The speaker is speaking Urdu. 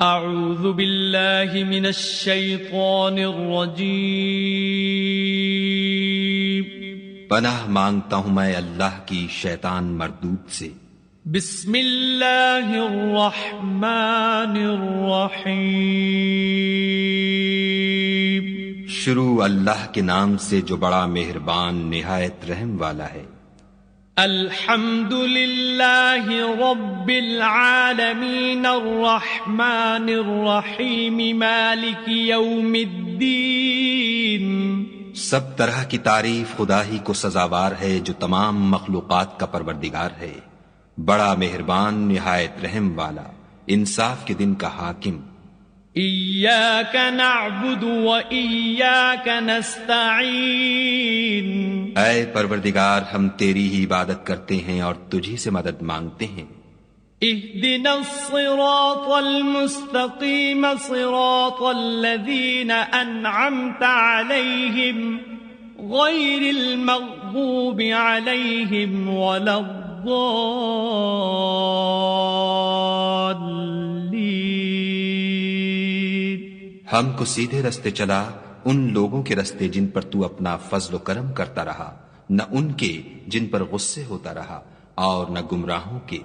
اعوذ باللہ من الشیطان الرجیم پناہ مانگتا ہوں میں اللہ کی شیطان مردود سے۔ بسم اللہ الرحمن الرحیم شروع اللہ کے نام سے جو بڑا مہربان نہایت رحم والا ہے۔ الحمد للہ رب العالمین الرحمن الرحیم مالک یوم الدین۔ سب طرح کی تعریف خدا ہی کو سزاوار ہے جو تمام مخلوقات کا پروردگار ہے، بڑا مہربان نہایت رحم والا، انصاف کے دن کا حاکم۔ ایاک نعبد و ایاک نستعین۔ اے پروردگار ہم تیری ہی عبادت کرتے ہیں اور تجھی سے مدد مانگتے ہیں۔ اہدنا الصراط المستقیم صراط الذین انعمت علیہم غیر المغضوب علیہم ولا الضالین۔ ہم کو سیدھے رستے چلا، ان لوگوں کے رستے جن پر تو اپنا فضل و کرم کرتا رہا، نہ ان کے جن پر غصے ہوتا رہا، اور نہ گمراہوں کے۔